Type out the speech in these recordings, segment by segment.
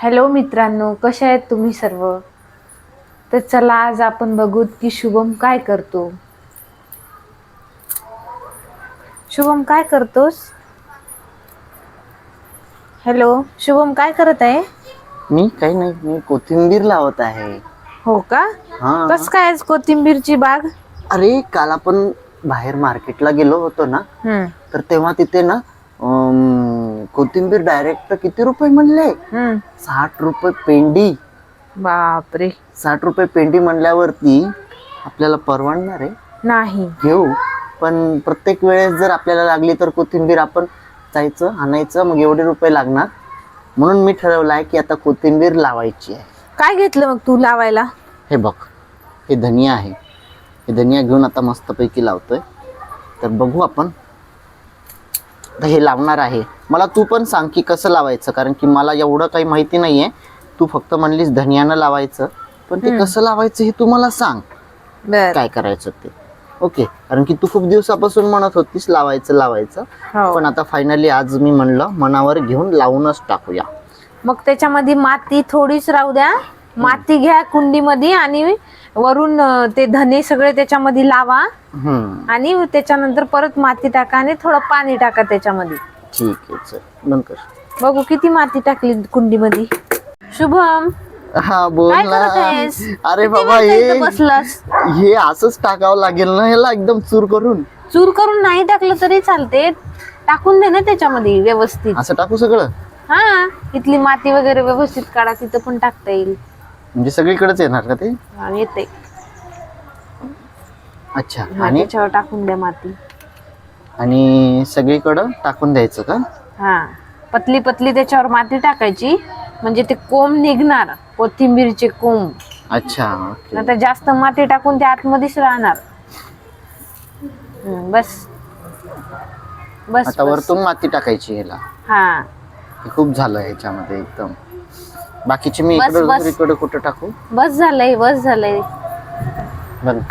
Hello मित्रांनो, कशा आहेत तुम्ही सर्व? तर चला आज आपण बघू की शुभम काय करतो. शुभम काय करतोस? हॅलो शुभम, काय करत आहे? मी काही नाही, मी कोथिंबीर लावत आहे. हो का? कस काय आज कोथिंबीरची बाग? अरे काल आपण बाहेर मार्केटला गेलो होतो ना, तर तेव्हा तिथे ना कोथिंबीर डायरेक्ट किती रुपये म्हणले? 60 रुपये पेंडी. बापरे, 60 रुपये पेंडी म्हणल्यावरती आपल्याला परवडणार आहे? नाही. घेऊ, पण प्रत्येक वेळेस जर आपल्याला लागली तर कोथिंबीर आपण जायचं आणायचं, मग एवढे रुपये लागणार. म्हणून मी ठरवलं आहे की आता कोथिंबीर लावायची आहे. काय घेतलं मग तू लावायला? हे बघ, हे धनिया आहे. हे धनिया घेऊन आता मस्तपैकी लावतोय. तर बघू आपण, हे लावणार आहे. मला तू पण सांग की कसं लावायचं, कारण की मला एवढं काही माहिती नाहीये. तू फक्त म्हणलीस धनियानं लावायचं, पण ते कसं लावायचं हे तू मला सांग. काय करायचं ते. ओके, कारण की तू खूप दिवसापासून म्हणत होतीस लावायचं, पण आता फायनली आज मी म्हणलं मनावर घेऊन लावूनच टाकूया. मग त्याच्यामध्ये माती थोडीच राहू द्या. माती घ्या कुंडीमध्ये आणि वरून ते धने सगळे त्याच्यामध्ये लावा आणि त्याच्यानंतर परत माती टाका आणि थोडं पाणी टाका त्याच्यामध्ये. ठीक आहे, चल बंद कर. बघू किती माती टाकली कुंडीमध्ये. शुभम, हा बोल काय ना. करत आहेस? अरे किती बाबा, वेळ इथं बसलास? हे असंच टाकावं लागेल ना, ह्याला एकदम चूर करून नाही टाकलं तरी चालते. टाकून दे ना त्याच्यामध्ये व्यवस्थित. असं टाकू सगळं? हा, इथली माती वगैरे व्यवस्थित काढा, तिथं पण टाकता येईल. म्हणजे सगळीकडेच येणार का ते? येते. अच्छा, आणि त्याच्यावर टाकून द्या माती आणि सगळीकडं टाकून द्यायचं का? हा, पतली पतली त्याच्यावर माती टाकायची, म्हणजे ते कोंब निघणार, कोथिंबीरचे कोंब. अच्छा, ओके. नंतर जास्त माती टाकून ते आतमध्येच राहणार. बस बस. आता वरतून माती टाकायची ह्याला. हा, हे खूप झालं ह्याच्यामध्ये एकदम. बाकीचे मी बस, बस. इकडे कुठं टाकू? बस झालंय, बस झालंय. बंद.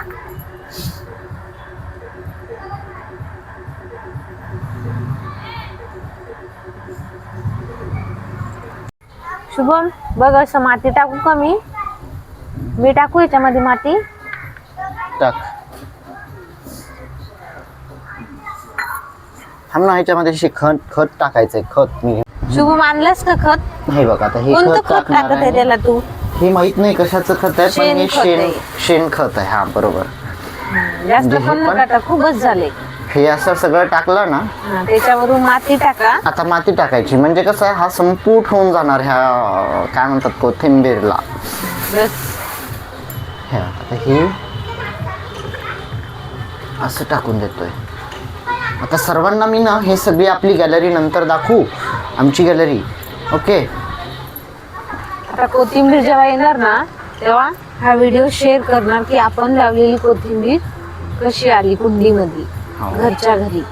शुभम बघ, असं माती टाकू का मी टाकू याच्यामध्ये माती? टाक. थांब ना, ह्याच्यामध्ये खत टाकायचंय. खत मी शुभम आणलंस का खत? हे बघ, आता हे कोणतं खत खत टाकणार टाकत आहे आहे. त्याला तू? हे माहित नाही कशाचं खत आहे, पण हे शेण खत आहे. हा बरोबर. जास्त पण नका टाकू, बस झाले. हे असं सगळं टाकलं ना, त्याच्यावरून माती टाका. आता माती टाकायची, म्हणजे कसं आहे, हा संपूट होऊन जाणार ह्या काय म्हणतात कोथिंबीरला. आता हे असं टाकून देतोय. आता सर्वांना मी ना हे सगळी आपली गॅलरी नंतर दाखवू, आमची गॅलरी. ओके, आता कोथिंबीर जेव्हा येणार ना, तेव्हा हा व्हिडिओ शेअर करणार की आपण लावलेली कोथिंबीर कशी आली कुंडीमध्ये घरच्या घरी.